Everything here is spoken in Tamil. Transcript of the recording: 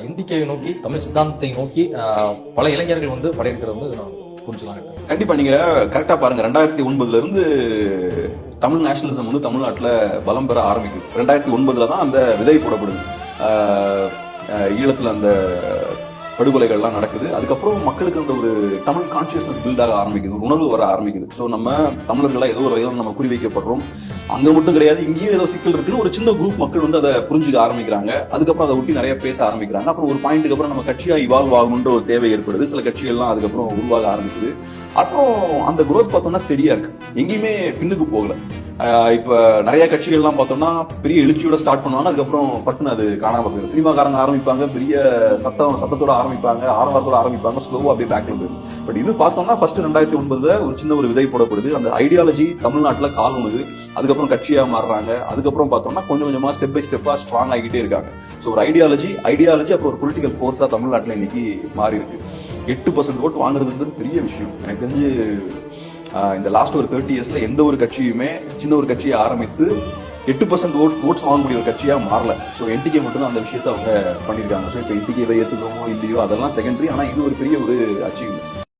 என்டிகேவை நோக்கி தமிழ் சித்தாந்தத்தை நோக்கி பல இளைஞர்கள் வந்து படையெடுக்கிறது வந்து புரிஞ்சுக்கலாம். கண்டிப்பா நீங்க கரெக்டா பாருங்க, 2009 இருந்து தமிழ் நேஷனலிசம் வந்து தமிழ்நாட்டுல பலம் பெற ஆரம்பிக்குது. 2009 தான் அந்த விதை போடப்படுது. ஈழத்துல அந்த படுகொலைகள்லாம் நடக்குது. அதுக்கப்புறம் மக்களுக்கு அந்த ஒரு தமிழ் கான்சியஸ்னஸ் பில்ட் ஆக ஆரம்பிக்குது, ஒரு உணர்வு வர ஆரம்பிக்குது. ஸோ நம்ம தமிழர்களா ஏதோ ஒரு வகையில் நம்ம குறிவைக்கப்படுறோம், அங்க மட்டும் கிடையாது, இங்கேயும் ஏதோ சிக்கல் இருக்குன்னு ஒரு சின்ன குரூப் மக்கள் வந்து அதை புரிஞ்சுக்க ஆரம்பிக்கிறாங்க. அதுக்கப்புறம் அதை ஒட்டி நிறைய பேச ஆரம்பிக்கிறாங்க. அப்புறம் ஒரு பாயிண்ட்டுக்கு அப்புறம் நம்ம கட்சியா இவால்வ் ஆகணுன்ற ஒரு தேவை ஏற்படுது. சில கட்சிகள்லாம் அதுக்கப்புறம் உருவாக ஆரம்பிக்குது. அப்புறம் அந்த குரோத் பார்த்தோம்னா ஸ்டெடியா இருக்கு, எங்கேயுமே பின்னுக்கு போகல. இப்ப நிறைய கட்சிகள்லாம் பார்த்தோம்னா பெரிய எழுச்சியோட ஸ்டார்ட் பண்ணுவாங்க, அதுக்கப்புறம் பட்டுன்னு அது காணாம போயிடும். சினிமாக்காரங்க ஆரம்பிப்பாங்க, பெரிய சத்தத்தோட ஆரம்பிப்பாங்க, ஆரவாரத்தோட ஆரம்பிப்பாங்க, ஸ்லோவா அப்படியே பேக்ல போயிடும். பட் இது பார்த்தோம்னா ஃபர்ஸ்ட் 2009 ஒரு சின்ன ஒரு விதை போடப்படுது. அந்த ஐடியாலஜி தமிழ்நாட்டுல கால் உணுது, அதுக்கப்புறம் கட்சியா மாறுறாங்க. அதுக்கப்புறம் பார்த்தோம்னா கொஞ்சம் கொஞ்சமா ஸ்டெப் பை ஸ்டெப்பா ஸ்ட்ராங் ஆகிட்டே இருக்காங்க. ஸோ ஒரு ஐடியாலஜி அப்புறம் ஒரு பொலிட்டிக்கல் ஃபோர்ஸா தமிழ்நாட்டில் இன்னைக்கு மாறி இருக்கு. 8% ஓட்டு வாங்குறதுன்றது பெரிய விஷயம். எனக்கு தெரிஞ்சு இந்த லாஸ்ட் ஒரு 30 இயர்ஸ்ல எந்த ஒரு கட்சியுமே சின்ன ஒரு கட்சியை ஆரம்பித்து 8% ஓட்ஸ் வாங்கக்கூடிய ஒரு கட்சியா மாறல. ஸோ என்டிகே மட்டும் தான் அந்த விஷயத்த அவங்க பண்ணியிருக்காங்க. ஸோ இப்போ என்டிகேவை ஏற்றுக்கிறோமோ இல்லையோ அதெல்லாம் செகண்டரி, ஆனா இது ஒரு பெரிய ஒரு அச்சீவ்மெண்ட்.